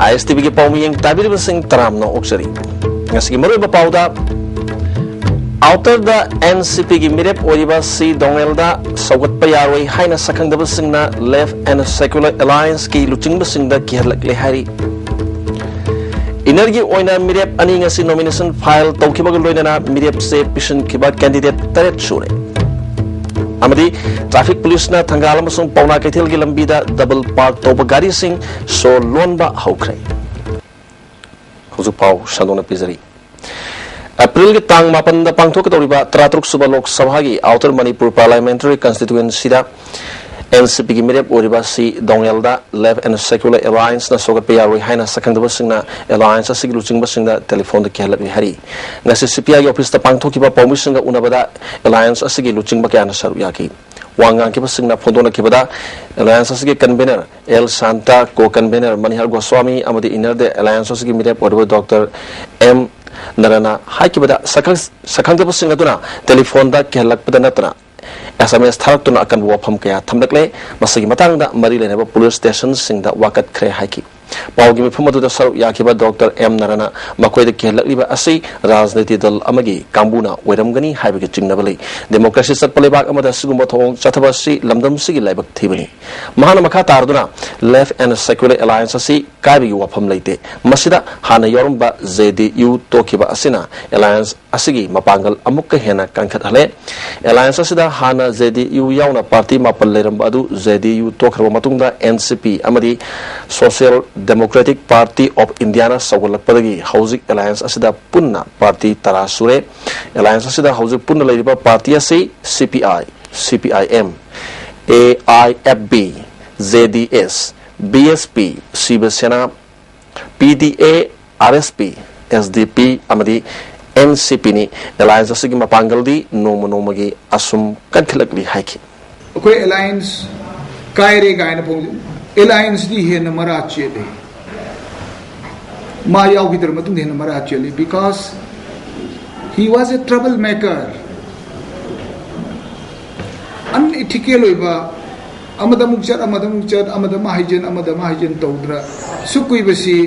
ISTV की पाउमियंग ताबिर सिंह तराम न ओक्सरी ngasi maro ba pauda outer the NCP की मिरेप ओरिबा सी दोंगेल दा सौगत पयारोई हाइना सखंग दब सिंगना लेफ्ट एंड सेक्युलर अलायंस की लुचिंग ब सिंगदा किहलक ले हारी इनर्गी ओइना मिरेप अनि ngasi नॉमिनेशन फाइल तौखिबग लोइना मिरेप से पिशन किबा कैंडिडेट तरेत सुरे अमदी ट्रैफिक पुलिस ना थंगाल अमसुंग पौना कैथेल की लंबी दा डबल पार्क तौब गाड़ी सिंग सो लोनबा हौख्रे पाव शादोना पिजरी अप्रैल के तांग मापन दा पांगथोक तौरिबा 33 सुबह लोक सभा की आउटर मणिपुर पार्लियामेंट्री कंस्टिट्यूएंसी दा एनसीपी की मिरेप ओरिबा सी दोंगेल दा लेफ्ट एंड सेक्युलर अलायंस ना सोगत पे यारोई हाइना सखंदब सिंगना अलायंस असिगी लुचिंग बसिंगदा टेलीफोन द केहलक हरी ngasi सीपीआई ऑफिस दा पांगथोकिबा पौमिसिंगा उनबदा अलायंस असिगी लुचिंग बक्याना सरु याकी वांगांग के बसिंगना फोंदोना केबदा अलायंस असिगी कन्वेनर एल शांता को कन्वेनर मनिहर गोस्वामी अमदी इनर द अलायंस असिगी मिरेप ओरिबा डॉक्टर एम नरना हाइकिबदा सखंदब सिंगदुना टेलीफोन दा केहलक पदा नतना SMS थारक्तुना अकन वफम कया थमलकले मसगी मतंगदा मरी लेनेबा पुलिस स्टेशन सिंगदा वाकत खरे हाइकी पावगी मिफम अदुदा सरुक याखिबा डॉक्टर एम नरना मकोयदा केहलकलिबा असि राजनीति दल अमगी कांबुना ओइरमगनी हाइबगे चिंगनबले डेमोक्रेसी सत्पलेबाक अमदा सिगुम थोंग चथबसी लमदम सिगी लाइबक थीबनी महान मखा तारदुना लेफ्ट एंड सेक्युलर अलायंस असि काबिगी वफम लेते मसिदा हाना योरमबा JDU तोखिबा असिना अलायंस असिगी मपांगल अमुक हेना कंखत हले अलायंस असिदा हाना JDU यावना पार्टी मापल लेरम अदु JDU तोखरबा मतुंगदा NCP अमदी social democratic party of India ना सौगलपदगी हौजिक अलायंस असिदा पुन्ना पार्टी तरा सुरे अलायंस असिदा हौजिक पुन्ना लेरिबा पार्टी असि CPI CPIM AIFB JDS BSP Shiv Sena PDA RSP SDP अमदी NCP नि अलायंस असिगी मपांगलदी नोम नोमगी असुम कंखलकली हाइकी कोई अलायंस कायरे गायन Pong Alliance di hen mara chele ma yaw gider matung hen mara chele because he was a troublemaker unethical oiba amada mahijen tawdra sukui basi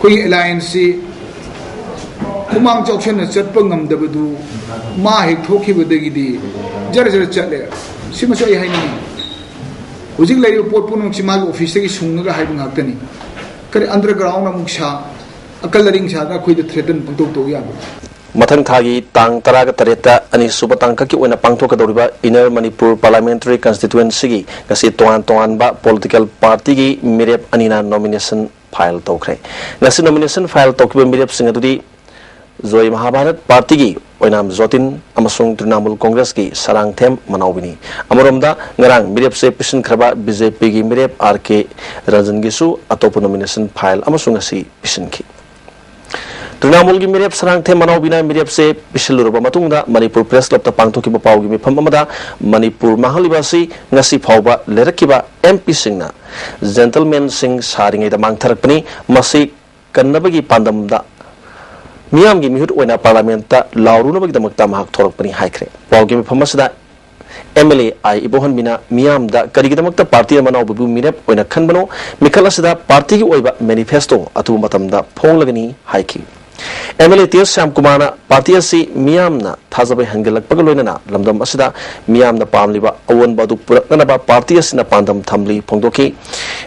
koi alliance si kumang chauction na chatpa ngamdabadu ma hek thokibadagi di jar chale sima so ai haini Ujik lagi report pun mungkin mal office ki sunga ka haibung hakani kare underground na muksha akal ring sha da khoi de threaten pangtok to ya मथंग थागी तांग तराग तरेता अनि सुब तांग की ओना पांगथोक दौरिबा inner Manipur parliamentary constituency की गसी तोआन तोआन बा political party की मिरेप अनिना nomination file तौखरे गसी nomination file तौकिबा मिरेप सिंग अदुदी जोय Mahabharat party की ओइनाम जोतिन अमसुंग तृणमूल कांग्रेस की सरांगथेम मनाउबिनी अमरोमदा ngरang मिरेप से पिसन खरबा बीजेपी की मिरेप RK रंजन गिसु अतोप नॉमिनेशन फाइल अमसुंग असि पिसन की तृणमूल की मिरेप सरांगथेम मनाउबिना मिरेप से पिसलुरबा मतुंगदा मणिपुर प्रेस क्लब ता पांगथोकिबा पाउगी मिफम अमदा मणिपुर महालिबासी ngasi फाउबा लेरकिबा MP सिंगना जेंटलमैन सिंग सारिङैदा मांगथरकपनि मसि कन्नबगी पांदमदा मियाम की मिहुत ओइना पार्लियामेंट ता लाउरुनबगी दमकता महक थोरकपनि हाइख्रे पाउगी मिफम असदा MLA आई इबोहन मिना मियाम दा करिगी दमकता पार्टी मनाउबु मिरेप ओइना खनबनो मिखल असदा पार्टी की ओइबा मैनिफेस्टो अतु मतमदा फोंगलगनी हाइखि MLA T.S. Shyam Kumar party असि मियामना थाजबे हंगलकपग लोइनना लमदम असिदा मियामना पामलिबा अवन बादु पुरकनबा पार्टी असिना पांदम थमली फोंदोखि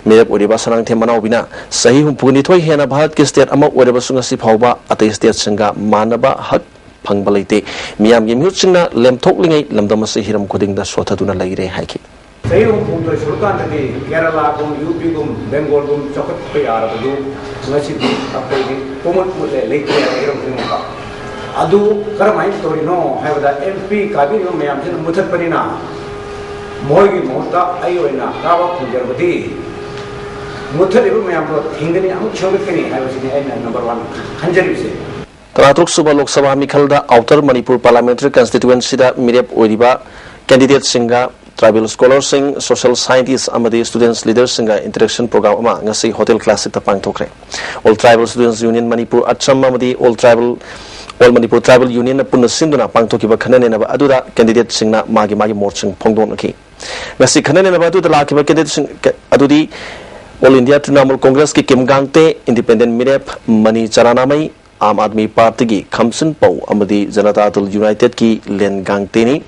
मेरप ओरिबा सनांगथे मनाउबिना सही हुंपुनिथोय हेना भारत के स्टेट अमा ओरिबा सुंगसि फावबा अतै स्टेट संगा मानबा हक फंगबा लेते मियाम गे म्युचिंगना लेमथोकलिङै लमदम असि हिरम खुदिंगदा सोथदुना लैरे हाइखि सही हुंपुन सुरकान तदि केरला को UP को बेंगोल को चौकट पे आ रहा है ngasi di apa ini pomot mule leke akhirnya mereka adu kerana itu ino hebat MP kabin itu memang jenis mutat perina mogi mota ayo ina kawa pujar budi mutat itu memang buat hingga ni amu coba kini hebat ini ina number 1 hanjari se तरातुक सुबह लोकसभा मिखलदा outer Manipur parliamentary constituency दा मिरेप ओरिबा candidate सिंगा tribal scholar सिंग social scientist अमदी students leader सिंगा इंटरेक्शन प्रोग्राम अमा ngasi होटल क्लासिक ता पांगथोखरे all tribal students union Manipur अच्छम अमदी ऑल मणिपुर ट्राइबल यूनियन पुन सिंदुना पांगथोकिबा खननेनबा अदुदा कैंडिडेट सिंगना मागी मोर्चिंग फोंगदोनखि ngasi खननेनबा अदुदा लाखिबा कैंडिडेट सिंग अदुदी ऑल इंडिया तृणमूल कांग्रेस की किम गांगते इंडिपेंडेंट मिरेप मनी चरानामई आम आदमी पार्टी की खमसिन पौ अमदी जनता दल यूनाइटेड की लेन गांगते नि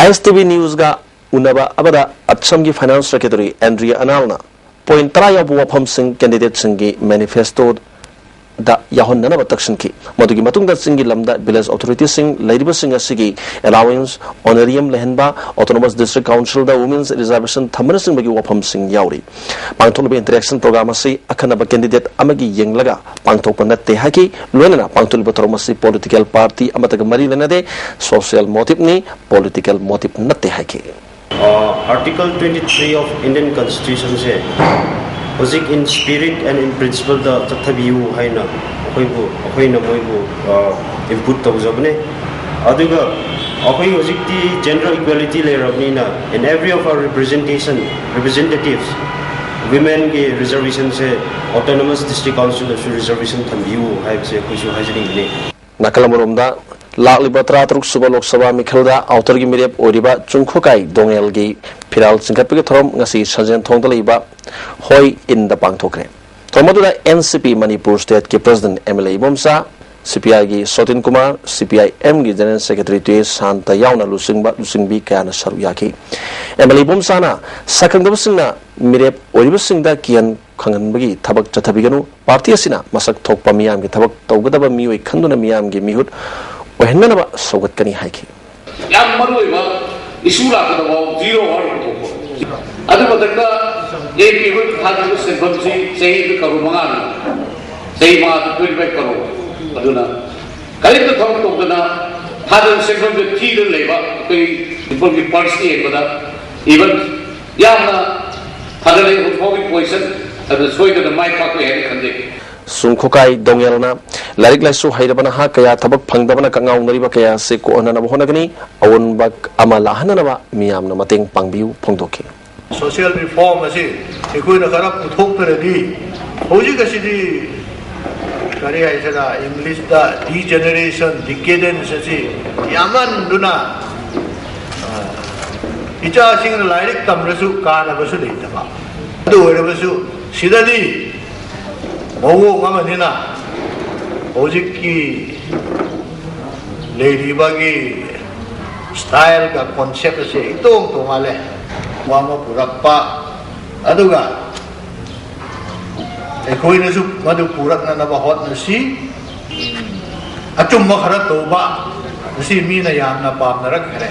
ISTV न्यूज का उन्नबा अबदा अच्छम की फाइनेंस सेक्रेटरी एंड्रिया अनालना पॉइंट 13 याबु वफम सिंह कैंडिडेट सिंह की मैनिफेस्टो दा याहन तक्शन की मधुगी मतुंग सिंह लमदा विलेज अथॉरिटी सिंह लैरिब सिंह असिगी अलाउंस ऑनरियम लेहनबा ऑटोनोमस डिस्ट्रिक्ट काउंसिल दा वुमेन्स रिजर्वेशन थमन सिंह बगी वफम सिंह याउरी पांगथोलब इंटरेक्शन प्रोग्राम असि अखनब कैंडिडेट अमगी यंगलगा पांगथोप नत्ते हाकी लोनना पांगथोलब थरमसि पॉलिटिकल पार्टी अमतग मरी लेनदे सोशल मोटिव नि political motive नत्ते hockey Article 23 of Indian Constitution से Hozik in spirit and in principle the Chathabiu Haina Hoina Moibu input Tozabne Aduga Ahoy Hozik the gender equality layer of Nina in every of our representatives women ke reservation se autonomous district council reservation Thambiu Hai se Kushu Hajini Nakalamurumda लालिबा 13 सुबह लोकसभा मिखलदा outer की मिरेप ओरिबा चुंखोकाई दोंगेल की फिराल सिंगपि थरम ngasi सजन थोंगदा लेबा होय इन द पांगथोकरे थोमदुदा एनसीपी मणिपुर स्टेट के प्रेसिडेंट एमएलए इबोमसा सीपीआई की सोतिन कुमार सीपीआईएम की जनरल सेक्रेटरी टे शांता यावना लुसिंगबी काना सरु याकी एमएलए इबोमसाना सकंगबसिंगना मिरेप ओरिबसिंगदा कियन खंगनबगी थबक चथबिगनु पार्टी असिना मसक थोकपा मियाम की थबक तौगदबा मियोय खंदुना मियाम की मिहुत वहननबा सौगतकनी हाइकी याम मरुइबा इशू लाकदबा जीरो और थोको अदु बदकदा ये पीहुत थादु सेबमसी सही करू मंगाना सही मा ट्वेल्व करो अदुना कलित थोक तोगना थादु सेबम थीद लेबा कोई people की पर्सनी एकदा इवन यामना थादले होगी पोजीशन अदु सोइदा माइ पाको हे खंदे सुंखोकाई दोंगेलना लारिक लाइसु हैरबना हा कया थबक फंगदबना कंगाउ नरिबा कया से को अननब होनगनी अवनबक अमला हननबा मियामना मतेंग पांगबिउ फोंदोके सोशल रिफॉर्म असे एकोइना खरा पुथोक्तरदी होजिक असिदी करी आइसरा इंग्लिश दा डीजेनरेशन डिकेडेंस असे यामन दुना इचा सिंग लारिक तमरसु कानबसु लेतबा अदु ओरबसु सिददी मौगो गमनिना होजिकी लेरिबागी स्टाइल का कॉन्सेप्ट से इतोंग तोंगाले वामा पुरक्पा अदुगा एकोइनसु मदु पुरक्ननबा होतनसी अचुम्मा खरा तोबा नसी Meena यामना पामनरखरे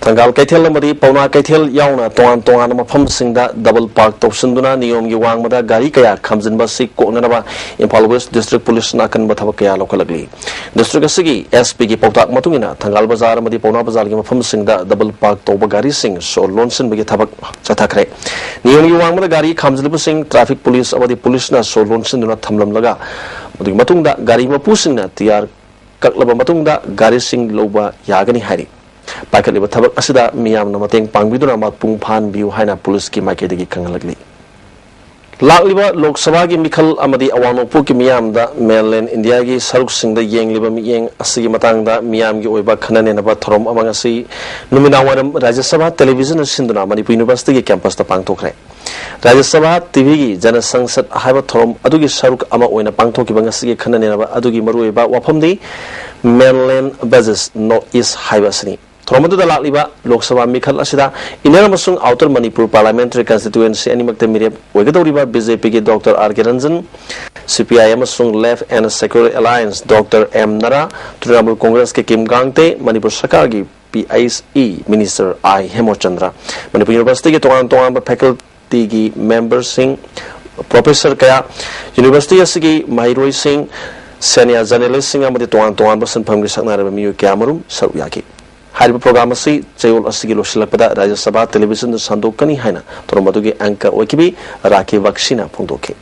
Tanggal Kaithel Mari Pauna Kaithel Yauna Toan Toan Mafam Singda double park Topsunduna Niom Yuang Mada Gari Kaya comes in Basi Konanaba Impal West District Police Nakan Batavakaya locally. District Asigi SP Potak Matungina Tangal Bazar Madi Pona Bazar Mafam Singda double park Toba Gari Sing so Lonson Bigitabak Chatakre. Niom Yuang Mada Gari comes Sing traffic police over the police na so Lonson do not Tamlam Laga. Matunda Gari Mapusina Tiar Kaklaba Matunda Gari Sing Loba Yagani Hari. Paikaliba thabak asida miyam na mateng pangbiduna matpung phan biu haina police ki maikedi kangalagli lakliba lok sabha gi mikhal amadi awanopu ki miyam da mainland india gi saruk sing da yengliba miyeng asigi matang da miyam gi oiba khanane na ba thorom amang asi numina waram rajya sabha television sinduna manipur university gi campus ta pangthokre rajya sabha tv gi jana sangsad haiba thorom adugi saruk ama oina pangthoki bang asigi khanane na ba adugi maru oiba wafamdi mainland basis north east haiba sini Thromaduda Lakliba, Lok Sabha Mikhal Asida, Inamasung Outer Manipur Parliamentary Constituency Animakte Mirep, Wegadoriba BJP Dr. R. Ranjan, CPI Amasung Left and Secular Alliance, Dr. M. Nara, Trinamool Congress ke Kim Gangte, Manipur Sarkar PICE Minister I. Hemochandra, Manipur University ke Tongan faculty ki member Singh, Professor Kaya, University Asigi Mahiroi Singh, Senior Journalist Singh Amadi Tongan Basan Pamri Saknara Miyu Kyamarum, Saruyaki. Hariba program asi Chayol asigi losilakpada Rajya Sabha television sandokani haina toromatugi anka okibi Raki Vaksina phongdoke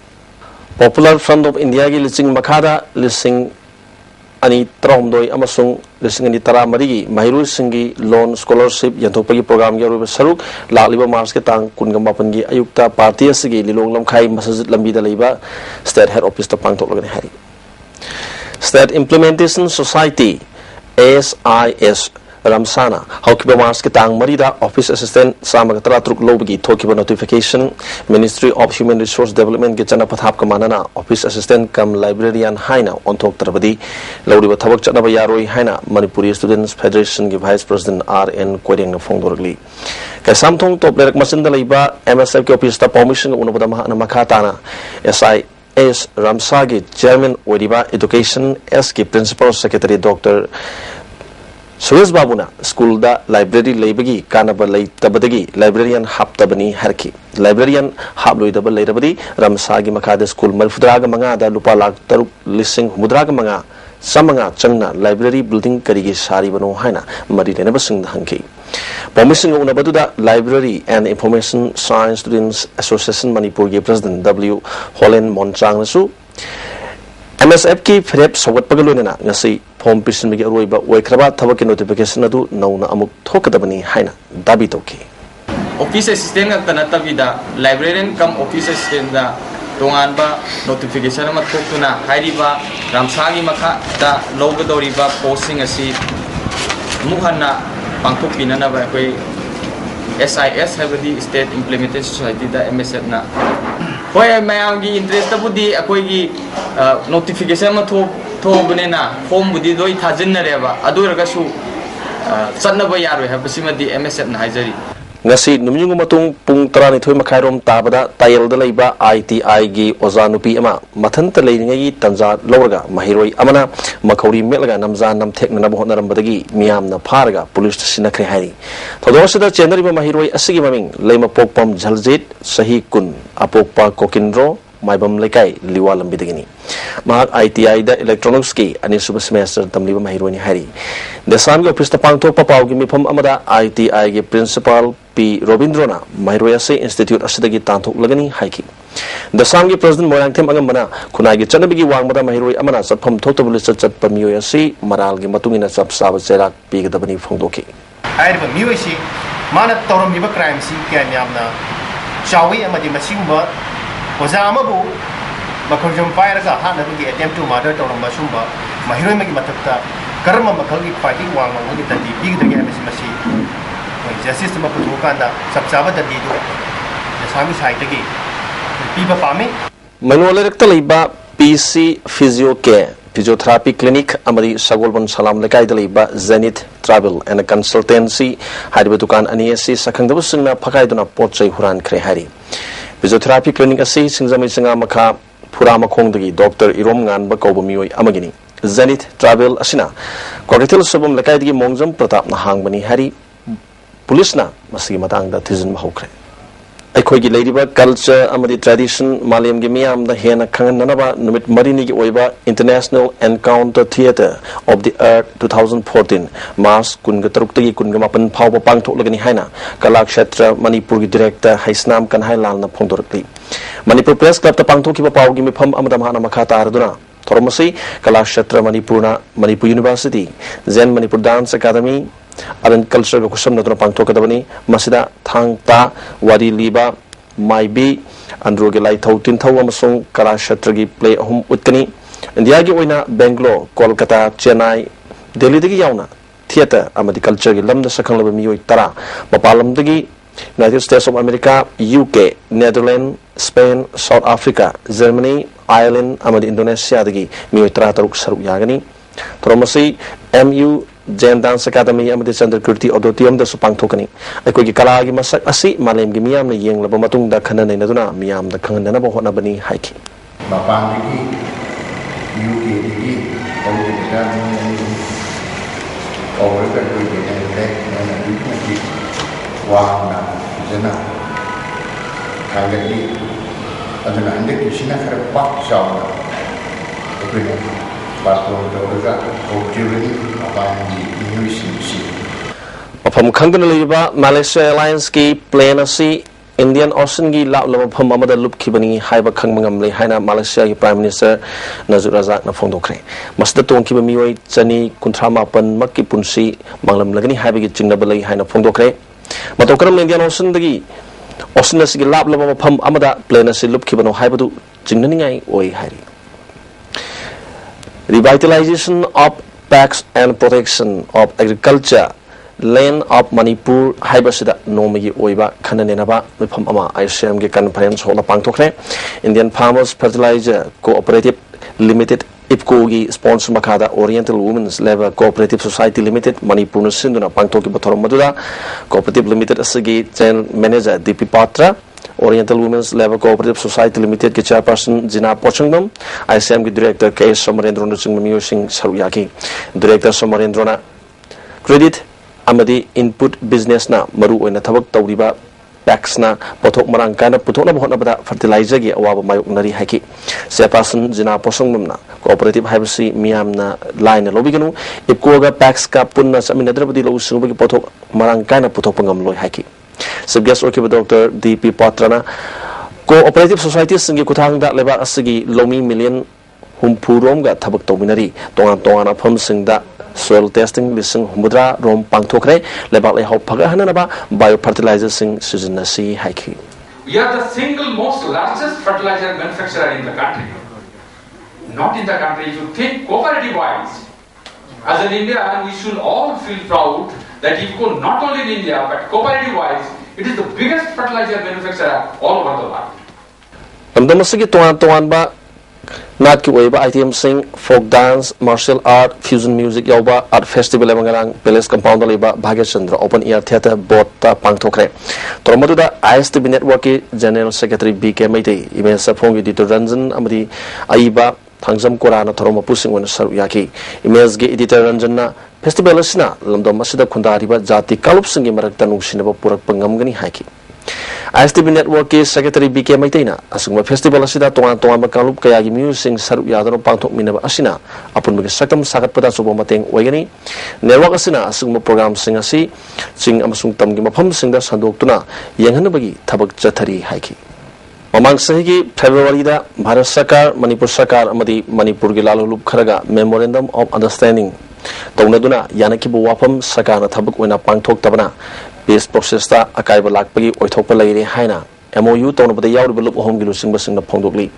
Popular Front of India gi lising makhada lising ani tromdoi amasung lising ani tara marigi Mahiru Singhi loan scholarship yanthopagi program gi ruba saruk lakliba March ke tang 18 gi ayukta party asigi lilong lamkhai masajid lambi da leiba state head office ta pangthoklagani hai State Implementation Society SIS Ramsana haukiba Mars ki tang marida office assistant samaga taratruk lobgi thokiba notification Ministry of Human Resource Development ki chana pathap ka manana office assistant kam librarian haina onthok tarabadi lawriba thabak chanaba yaroi haina Manipuri Students Federation ki Vice President RN Koireng na phongdorgli kai samthong top lerak masinda leiba MSF ki office ta permission unubada mahana makhatana SI S Ramsagi Chairman Wediba Education S ki Principal Secretary Dr. Suresh Babuna school da library leibagi kanaba leitabadagi librarian haptabani harki librarian habloidaba leirabadi Ramsagi makada school marfudraga manga da lupa lak taruk lising mudraga manga samanga changna library building karigi sari bano haina mari lenaba sing hangki permission unabadu da Library and Information Science Students Association Manipur ki President W Holland Monchang nasu MSF ki Philip Sawat pagalona ngasi form pisin gi aroi ba oikraba thabak notification adu nauna amuk thokadabani haina dabi toki office assistant ka tanata vida librarian kam office assistant da tongan ba notification ma thoktuna hairiba Ramsagi makha da logadori ba posting asi muhanna pangthok pinana ba koi SIS habdi State Implementation Society da MSF na hoi mayam gi interest budi akoi gi notification ma thobne na form budi doi thajinna reba adu raga su channa ba yaroi habsima di MSF na haijari ngasi numyung matung pung 12 makhairom tabada tayel da leiba ITI gi ozanupi ama mathanta leiringai tanja lorga mahiroi amana makhauri melaga namza namthekna na bohnaram badagi miyam na pharga police sinakre hai thodosida chenari ba mahiroi asigi maming leima pokpam jhaljit sahi kun apokpa kokinro maibam lekai liwa lambidagini mahak ITI da electronics ki ani suba semester tamliba mahiroi ni hari desam gi office ta pangthok papau gi mifam amada ITI gi principal P Robindrona mahiroi ase institute asidagi tanthok lagani haiki desam gi president morangthem angam khunai gi chanabi gi wangmada mahiroi amana satpham thoktabuli chat pamioi ase maral gi matungina chapsaba cherak pigadabani phongdoki hairiba mioi si mana torom miba crime si kyan yamna chawi amadi masingba Ozama bu makhojum fire ka hana bu attempt to murder to masumba mahiroi magi matakta karma makhagi party wang magi tadi big the game masi justice ma puthu kanda sabsaba tadi do sami side gi piba pame manual rekta leiba PC Physio Care Physiotherapy Clinic amari Sagolban Salam lekai daliba Zenith Travel and Consultancy hariba dukan ani asi sakhangdabu singna phakai duna potchai huran khre hari Physiotherapy Clinic asi singjamai singa makha purama khongdagi Dr. Irom ngan ba kauba mioi amagini Zenith Travel asina Kogatil sabum lekai digi mongjam Pratap na hangbani hari police na masigi matang da thizin mahokre akhoi gi leidiba culture amadi tradition maliam gi miam da hena khanganaba numit marini gi oiba International Encounter Theatre of the Earth 2014 Mars kunga tarukti kunga mapan phawba pangthok lagani haina kala kshetra Manipur gi director Haisnam kan hailal na phongdorkli Manipur Press Club ta pangthok ki paw gi mifam amada mahana makha taraduna thormasi kala kshetra Manipurna Manipur University Zen Manipur Dance Academy Aran culture ko kusam na tuna pangthok kadabani masida thangta wari liba maibi andro ge lai thautin thau amasung kala kshetra gi play hum utkani India gi oina Bangalore Kolkata Chennai Delhi dagi yauna theater amadi culture gi lamda sakhang laba mioi tara mapalam dagi United States of America UK Netherlands Spain South Africa Germany Ireland amadi Indonesia dagi mioi tara taruk saruk yagani thormasi MU Jain Dance Academy amadi Chandrakirti Auditorium da supang thokani akoi gi kala gi masak asi malem gi miyam na yeng laba matung da khana nei naduna miyam da khangna na ba hona bani haiki mapang digi UK digi au da ni au ka ku ge ne na ni ki wa na jena kagani adana ande ki sina khar pak shaw na akoi Mafam khangdana leiba Malaysia Airlines ki plane asi Indian Ocean gi la lama pham amada lup khibani haiba khangmangam le haina Malaysia ki Prime Minister Najib Razak na phongdokre masda tongkiba mioi chani kunthama pan makki punsi manglam lagani haiba gi chingnaba lai haina phongdokre matokram Indian Ocean dagi Ocean asi gi la lama pham amada plane asi lup khibano haibadu chingnani ngai oi hairi Revitalization of packs and protection of agriculture Land of Manipur haibasida nomagi oiba khananenaba mifam ama ICM ge conference hola pangthokre Indian Farmers Fertilizer Cooperative Limited IPCO gi sponsor makada Oriental Women's Labour Cooperative Society Limited Manipur na sinduna pangthoki bathoram maduda Cooperative Limited asagi general manager DP Patra Oriental Women's Labour Cooperative Society Limited के chairperson Jina Pochangam, ICM के director K. Somarendra Nusingmamiyo Singh Saruyaki, director Somarendra na credit amadi input business na maru oina thabak tawriba tax na pothok marang kana puthok na bhotna bada fertilizer gi awaba mayok nari haki chairperson Jina Pochangam na cooperative haibasi miyam na line lobiganu IPCO ga tax ka punna saminadrabadi lo usungba gi pothok marang kana puthok pangam loi haki Subguest okay Dr. DP Patrana Cooperative Society singi kuthang da leba asigi lomi million humpurom ga thabak tawminari tongan afam singda soil testing lising humudra rom pangthokre leba le hau phaga hanaba biofertilizer sing seasonasi haiki. We are the single most largest fertilizer manufacturer in the country. Not in the country, if you think cooperative wise, as in India, we should all feel proud that IPCO not only in India but cooperative wise, it is the biggest fertilizer manufacturer all over the world. Amdamasigi tuan ba nat ki oiba item sing folk dance, martial art, fusion music yauba art festival emangarang Palace Compound leba Bhagya Chandra Open Air Theatre Board ta pangthokre. Tormaduda ISTB Network ki General Secretary BK Maitei, Image Sapong Editor Ranjan amadi Aiba Thangjam Korana Thoroma Pusing wan Saruyaki, Image ge Editor Ranjan na Festival asina lamdom asida khundariba jati kalup singi marakta nungsinaba purak pangamgani haiki ISTB Network ke Secretary BK Maiteina asungma festival asida tongan kalup kaya gi music saru yadano pangthok minaba asina apun bagi sakam sagat pada sobo mateng oigani network asina asungma program singasi sing amasung tamgi mafam singda sandoktuna yenghana bagi thabak chathari haiki Mamang sahigi February da Bharat Sarkar Manipur Sarkar amadi Manipur gi lalulup kharaga Memorandum of Understanding Taunaduna Yanakibu Wapam Sakana Tabuk when a pangtok tabana peace process ta akaiba lakpagi oithokpa laire haina MOU taunaba da yawri belup home gilusing basing na phongdokli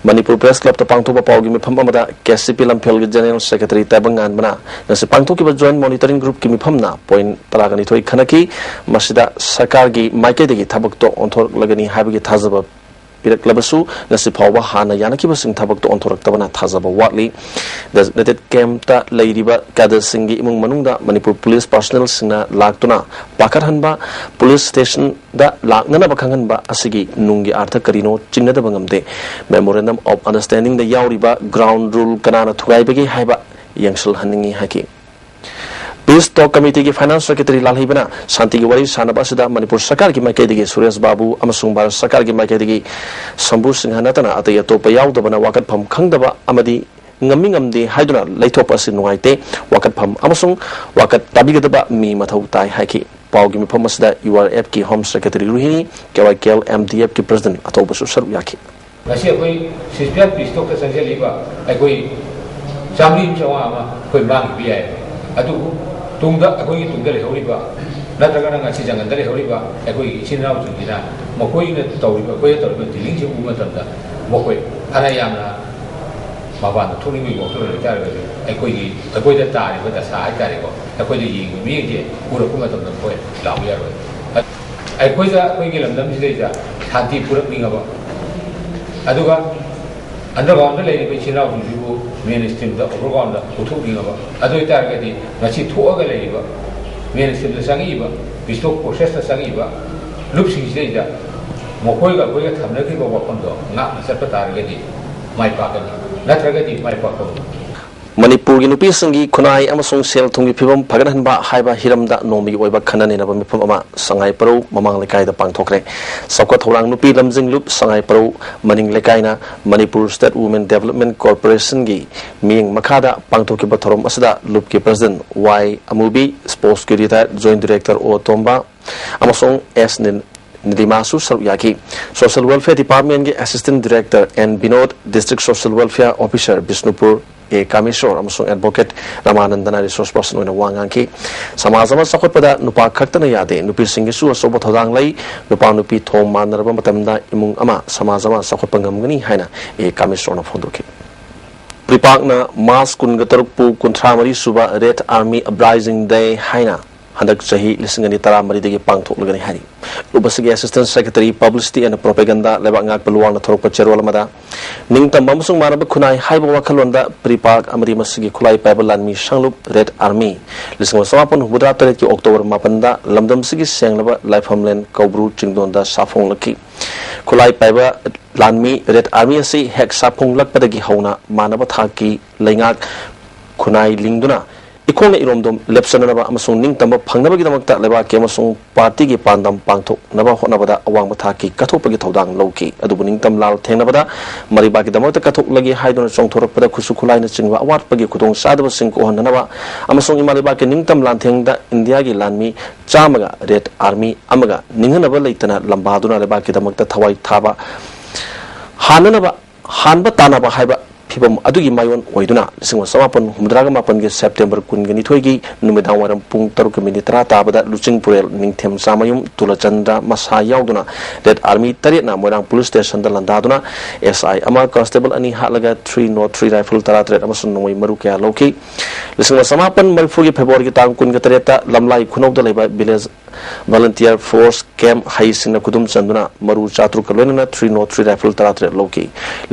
Manipur Press Club ta pangthoba pawgi mifam amada KCP Lampel General Secretary Tabangan bana nasi pangthoki ba joint monitoring group ki mifam na point taragani thoi khanaki masida sarkar gi maike degi thabak to onthor lagani habigi thazaba Pirak labasu nasi pawba hana yanaki basing thabak to ontorak tabana thazaba watli designated camp ta lairiba kada singi imung manungda Manipur police personnel singna laktuna pakar hanba police station da laknana bakhangan ba asigi nungi artha karino chingna da bangamde memorandum of understanding da yauriba ground rule kanana thugai bagi haiba yangsul haningi haki Peace Talk Committee ki Finance Secretary Lalhibana Santi ki wari sanaba sida Manipur Sarkar ki maike digi Suresh Babu amasung Bharat Sarkar ki maike digi Sambhu Singh natana atay atopa yaudabana wakat pham khangdaba amadi ngami ngamdi haiduna laithopa si nuaite wakat pham amasung wakat tabigadaba mi mathau tai haiki pawgi mi pham asida URF ki Home Secretary Ruhini KYKL MDF ki President atopa su saru yaki ngasi akoi sisbiat Peace Talk ka sanjaliba akoi jamri chawa ama koi mang bi ai adu tungda akoi tungda le horiba natraga ngasi jangan dale horiba akoi chinrau jungina mokoi na tawriba koi tawriba diling je uma tanda mokoi ana yamna baba na thuni mi mokoi le tar akoi da tari ba da sa ai tari ko akoi de ying mi je pura kuma tanda koi law ya ro akoi da akoi gi lamdam ji da shanti purak ninga ba aduga underground le ni chinrau jungu mainstream da overground da uthu ninga ba adu target di ngachi thuaga le ba mainstream da sangi ba Peace Talk process da sangi ba lup sing ji da mokoi ga koi thamna ki ba wapam do nga sat target di mai pa ka na target di mai pa ko Manipur gi nupi sangi khunai amasung sel thungi phibam phaganan ba haiba hiramda nomi oiba khanani na ba mifam ama sangai pro mamang lekai da pangthokre sakwa thorang nupi lamjing lup sangai pro maning lekai na Manipur State Women Development Corporation gi ming makhada pangthoki ba thorom asada lup ki president Y Amubi sports ki retired joint director O Tomba amasung S Nidimasu Saruyaki Social Welfare Department gi assistant director N Binod District Social Welfare Officer Bisnupur A Kamishor amasung advocate Ramanandana resource person oina wanganki samajama sakotpada nupa khaktana yade nupi singisu asobo thodang lai nupa nupi thom manaraba matamda imung ama samajama sakotpangamgani haina A Kamishor na phondoki Pripakna Mas Kungatarpu Kuntramari Suba Red Army Uprising Day haina हंदक चाही लिसिंगनी तरा मरीदगी पांगथोकलगनी हारी उपसगी assistant secretary publicity and propaganda लेबांगाक पलुवांग थोरप चेरोल मदा निंगतम बमसुंग मानब खुनाई हाइबो वाखलोंदा प्रीपाक अमरी मसगी खुलाई पाइबल लानमी संगलुप रेड आर्मी लिसिंग समापन हुबुदा तरेत की अक्टोबर 9 दा लमदम सिगी सेंगलब लाइफमलेन कौब्रू चिंगदोंदा साफोंग लकी खुलाई पाइबा लानमी रेड आर्मी असी हेक साफोंग लकपदगी हौना मानब थाकी लेंगाक खुनाई लिंगदुना इकोंग इरोमदम लेप्सननबा अमसुंग निंगतम फंगबगिदमक्ता लेबाके अमसुंग पार्टी की पांदम पांगथोकनबा होनबदा अवांग थाकी कथोपगी थौदांग लौकी अदुबु निंगतम लाल थेंगनबदा मरिबागिदमक्ता कथोकलगी हाइदुना चोंगथोरकपदा खुसु खुलाइना चिंगवा अवाटपगी खुदोंग सादब सिंको हननबा अमसुंग इमालिबाके निंगतम लांथेंगदा इंडिया की लानमी चामगा रेड आर्मी अमगा निंगनबा लेतना लंबादुना लेबागिदमक्ता थवाई थाबा हाननबा हानबा तानाबा हाइबा फिबम अदुगी मायोन ओइदुना लिसिंग समापन हुमद्रागा मापन के सेप्टेम्बर 19 की नुमिदांग वारम पुंग 3:10 ताबदा लुचिंग पुरेल निंगथेम सामयुम तुलचंद्र मसा याउदुना red army तरेना Morang police station दा लंदादुना एसआई अमा कांस्टेबल अनि हालगा 303 राइफल तरात्रेट अमसुन नोई मरु क्या लौकी लिसिंग समापन मरफु की फेब्रुआरी की तांग 19 लमलाई खुनौदा लेबा village volunteer force camp hai singna kudum chanduna maru chatru kalona 303 rifle taratret loki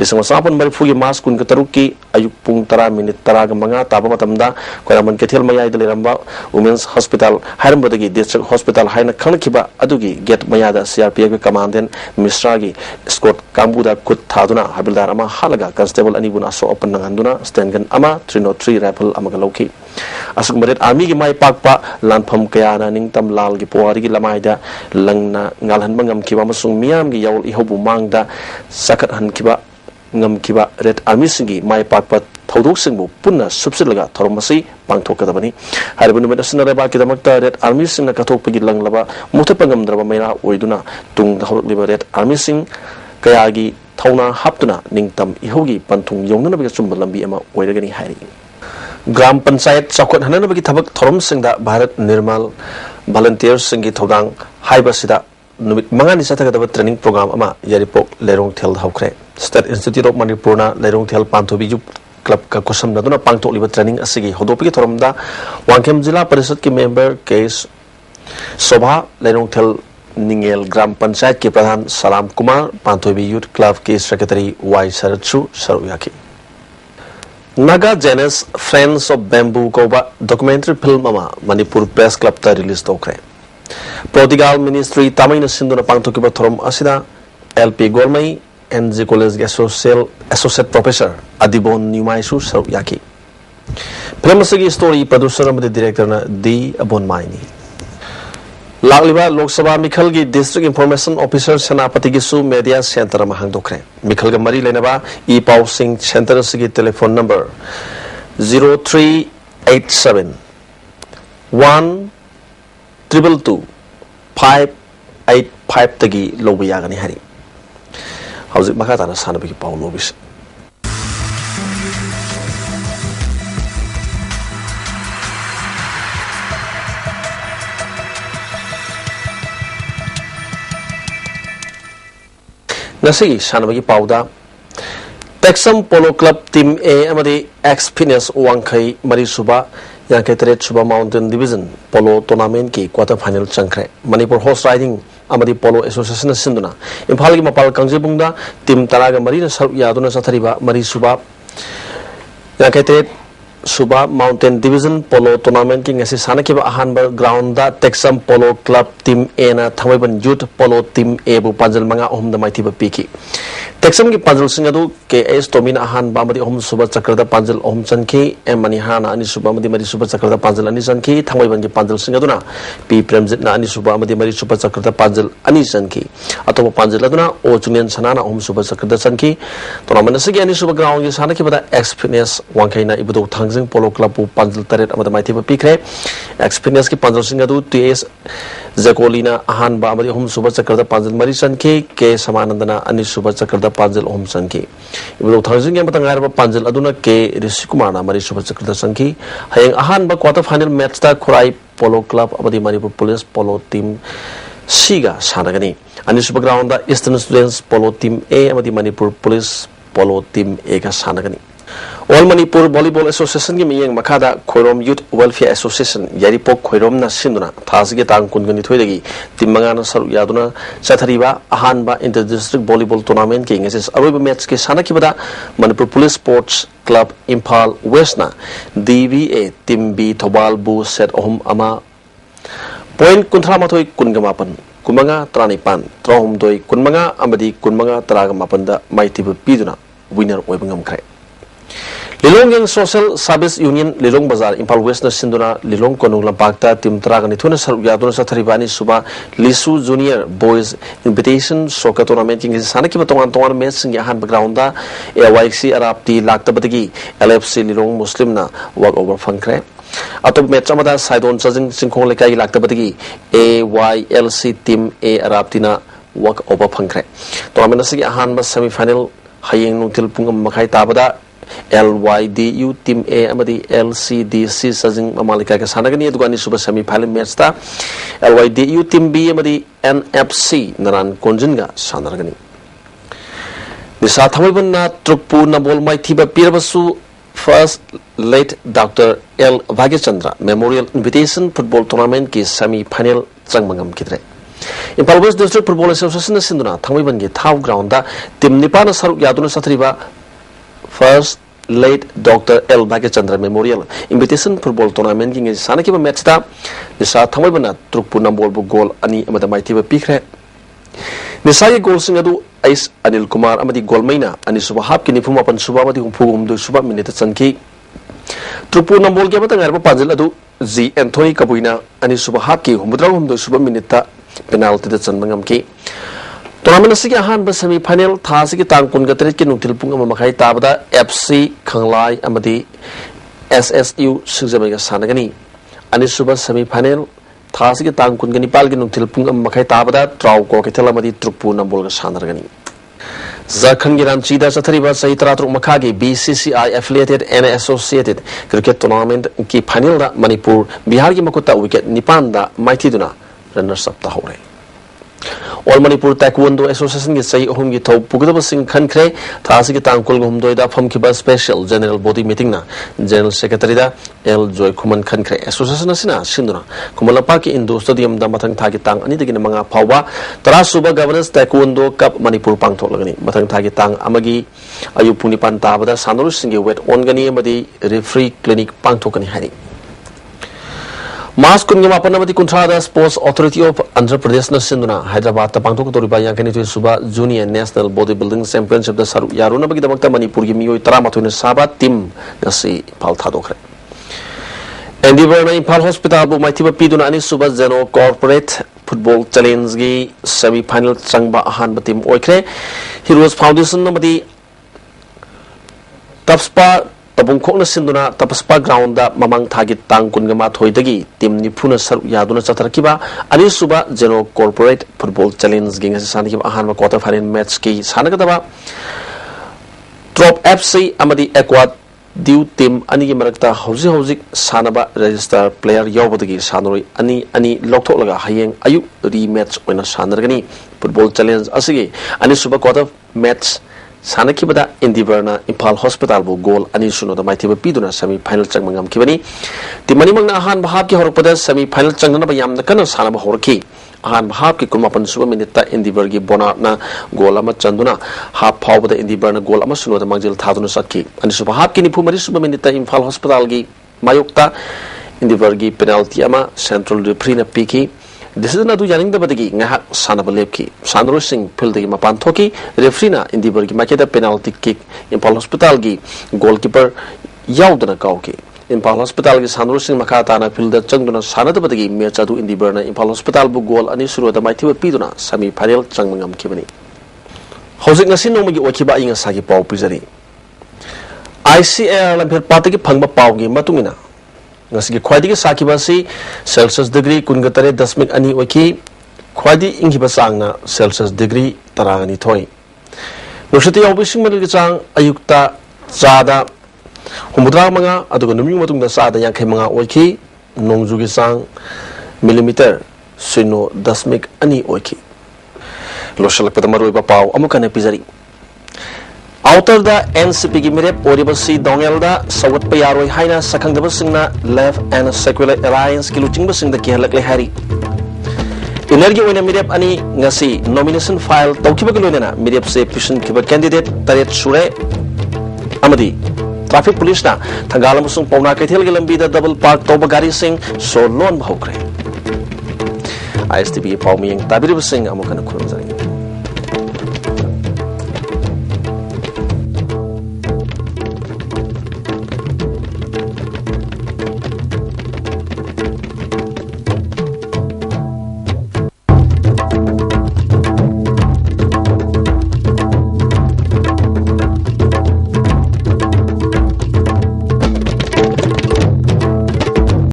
lisang sapan marfu gi mas kun ka taruki ayuk pung 10 minute 10 ga manga taba matamda koraman kethel mayai dele ramba women's hospital harambadagi district hospital haina khangkiba adugi gate mayada CRPF ga commandant misra gi escort kambuda kut thaduna habildar ama halaga constable ani bun aso open nanganduna stand gun ama 303 rifle amaga loki asuk maret army gi mai pakpa lanpham kaya na ningtam lal gi puari gi lamaida langna ngalhan bangam kiba masung miam gi yaul ihobu mangda sakat han kiba ngam kiba red army singi mai pakpa thoduk singbu punna subsilaga thormasi pangthokadabani haribun met asna ba kidamakta red army singna kathok pagi langlaba muthapangam draba maina oiduna tung hawlik liba red army sing kaya gi thona haptuna ningtam ihogi panthung yongna ba chumba lambi ama oiragani hari gram panchayat चौकट हननबगी थबक थोरम सिंगदा Bharat Nirmal volunteers सिंगी थौदांग हाइबसिदा नुमित मंगानी सथगदब ट्रेनिंग प्रोग्राम अमा यारिपोक लेरोंग थेल हौख्रे स्टेट इंस्टीट्यूट ऑफ मणिपुरना लेरोंग थेल पांथोबिजु क्लब का कोसम नदुना पांगथोकलिबा ट्रेनिंग असिगी होदोपगी थोरमदा वांखेम जिला परिषद के मेंबर केस शोभा लेरोंग थेल निंगेल ग्राम पंचायत के प्रधान सलाम कुमार पांथोबी यूथ क्लब के सेक्रेटरी वाई शरदसु सरुयाकी Naga Janus Friends of Bamboo Koba documentary film ama Manipur Press Club ta release tokre. Prodigal Ministry Tamaina Sinduna Pangtokiba Thorom Asida LP Gormai NG College Associate Professor Adibon Numaisu Saruyaki. Film sagi story producer amade director na D Abon Maini. Lagliba Lok Sabha Mikhal gi District Information Officer Senapati gi su Media Center ma hangdokre. Mikhal ga mari lenaba E Pau Singh Center sigi telephone number 0387 1222 585 tagi lobi yagani hari. Hauzik makata na sana bagi Pau lobis. Nasi sanabagi pauda Texam Polo Club Team A amadi Experience Wangkai Marisuba Yankai Teret Suba Mountain Division Polo Tournament ki quarter final changkre Manipur Horse Riding amadi Polo Association Sinduna Imphal gi mapal kangjebungda team taraga marina saruk yaduna sathariba Marisuba Yankai Teret Suba Mountain Division Polo Tournament ki ngasi sanakiba ahanba ground da Texam Polo Club Team A na thawaiban youth Polo Team A bu panjal manga ohum da maithiba piki Texam ki panjal singadu KS Tomina ahanba amadi ohum suba chakrada panjal ohum chanki M Manihana ani suba amadi mari suba chakrada panjal ani chanki thawaiban ki panjal singaduna P Premjit na ani suba amadi mari suba chakrada panjal ani chanki atopa panjal aduna O Junian Sanana ohum suba chakrada chanki tournament asigi ani suba ground ki sanakibada experience wangkai na ibudu Jing Polo Club panjal taret amada maithiba pikre experience ki panjal singadu TS Zakolina ahan ba amadi hum suba chakrada panjal mari sanke ke samanandana ani suba chakrada panjal hum sanke ibu thanging yang batangar ba panjal aduna ke Risikumana mari suba chakrada sanke hayang ahan ba quarter final match ta Khurai Polo Club amadi Manipur Police Polo Team Siga sanagani ani suba ground da Eastern Students Polo Team A amadi Manipur Police Polo Team A ka sanagani All Manipur Volleyball Association ki miyeng makada Khoirom Youth Welfare Association Yaripok Khoirom na sinduna thasige tang kungani thoidagi timmanga na saru yaduna chathariba ahanba inter-district volleyball tournament ki ngeses aroiba match ke sanakibada Manipur Police Sports Club Impal West na DVA Team B Thobal Bu set ohum ama point kunthamathoi kungamapan kumanga tranipan trahumdoi kunmanga amadi kunmanga tragamapan da maitibu piduna winner oibangam khre Lilong yang Social Service Union Lilong Bazar Impal West na sinduna Lilong Konung Lampakta Tim Tragani Thuna Saru Yaduna sa Tharibani Suba Lisu Junior Boys Invitation Soccer Tournament king sanaki tongan match sing ahan background da AYC Arapti lakta batagi LFC Lilong Muslim na walk over fangkre atop match amada Saidon Chajing Singkhong lekai lakta batagi AYLC Team A Arapti na walk over fangkre tournament sigi ahan ba semi final hayeng nungtil pungam makai tabada LYDU Team A amadi LCDC Sajing Mamalika ka sanagani adugani suba semi final match ta LYDU Team B amadi NFC naran konjinga sanaragani Nisa thamaiban na Trukpu na bol mai thiba pirabasu first late Dr. L Bhagyachandra Memorial Invitation Football Tournament ki semi final changmangam kidre Impal West District Football Association sinduna thamaiban gi thau ground da team nipana saruk yaduna sathriba first late Dr. L Bhagyachandra Memorial Invitation Football Tournament ki sanaki match ta nisa thamaiban Trukpu na bol bu goal ani amada mai thiba pikre nisa ye goal sing adu Ais Anil Kumar amadi goal maina ani suba hap ki nifuma pan suba amadi humphugum do suba minute chanki Trukpu na bol ke mata ngarba panjil adu G Anthony Kabuina ani suba hap ki humudrawum do suba minute ta penalty da chanmangam ki Tournament asigi ahan ba semi final thasigi tangkun gatret ki nungtil pung ama makai tabada FC Khanglai amadi SSU singjabai sanagani ani suba semi final thasigi tangkun gani pal ki nungtil pung ama makai tabada Trau ko ketel amadi Trukpu nambol ga sanargani Jharkhand ki Ranchi da chathariba sahi taratruk makhagi BCCI affiliated and associated cricket tournament ki final da Manipur Bihar ki makuta wicket nipan da maithiduna runners up ta hore All Manipur Taekwondo Association ki sai ohum ki thau pugdaba sing khankre thasi ki tangkol gum doida pham ki ba special general body meeting na general secretary da L Joy Khuman khankre association asina sinduna Kumalapa ki Indo stadium da mathang thagi tang ani degi manga phawba tara suba governance Taekwondo Cup Manipur pangthok lagani mathang thagi tang amagi ayu punipan tabada sanaru singi wet on gani amadi referee clinic pangthokani hari Mas Kunyamapan amadi Kuntrada Sports Authority of Andhra Pradesh na sinduna Hyderabad ta pangthok toriba yankani tu suba Junior National Bodybuilding Championship da saru yaruna bagi dabakta Manipur gi miyoi 38 na saba team ngasi pal thadokre Endeavor na Impal Hospital bu maithiba piduna ani suba Zeno Corporate Football Challenge gi semi final changba ahan ba team oikre Heroes Foundation amadi Tapspa Tabung khokna sinduna Tapaspa ground da mamang thagi tangkun gama thoidagi team ni phuna saru yaduna chatharkiba ani suba Zeno Corporate Football Challenge gi ngasi saniki ahan quarter final match ki sanagadaba Trop FC amadi Aqua Diu team ani gi marakta hauji sanaba register player yawbadagi sanaroi ani lokthok laga hayeng ayu rematch oina sanargani Football Challenge asigi ani suba quarter match Sanaki bada Endeavor na Impal Hospital bu goal ani suno da maithiba piduna semi final changmangam kibani timani mangna ahan bahab ki horpada semi final changnana ba yamna kana sanaba horki ahan bahab ki kumapan suba minute ta Endeavor gi bona na goal ama chanduna half phaw bada Endeavor na goal ama suno da mangjil thaduna sakki ani suba bahab ki ni phumari suba minute ta Impal Hospital gi mayukta Endeavor gi penalty ama central referee na piki Decision adu yaning da badagi ngahak sanaba lepki Sandro Singh field gi mapan thoki referee na Endeavor gi makeda penalty kick Impal Hospital gi goalkeeper yaudana kauki Impal Hospital gi Sandro Singh makata na field da changduna sanada badagi match adu Endeavor na Impal Hospital bu goal ani suru da maithiba piduna semi final changmangam kibani hojik ngasi nomagi okiba inga sagi pau pizari ICAR lamphir patagi phangba pau gi matungina ngasi khwaidi sakiba si Celsius degree 19.2 ani oki khwaidi inghiba changna Celsius degree 12 thoi nushati yawbising mal gi chang ayukta chada humudra manga aduga numi matungda chada yankhai manga oki nongju gi chang millimeter 0.2 ani oki losalak pada maroi ba pau amuka ne pizari outer the NCP की मिरेप ओरिबसी दोंगेल दा सवत पे यारोय हाइना सखंगदब सिंगना left and secular alliance की लुचिंग busing the केहलक ले हारी इनर्गी ओइना मिरेप अनि ngasi nomination file तौखिबग लोइना मिरेप से पिशन खिब candidate Taret सुरे अमदी ट्रैफिक पुलिस ना थंगाल अमसुंग पौना कैथेल के लंबी दा डबल पार्क तौब गाड़ी सिंह सो लोन भौखरे आईएसटीबी पाउमिंग ताबिरब सिंह अमुकन खुरम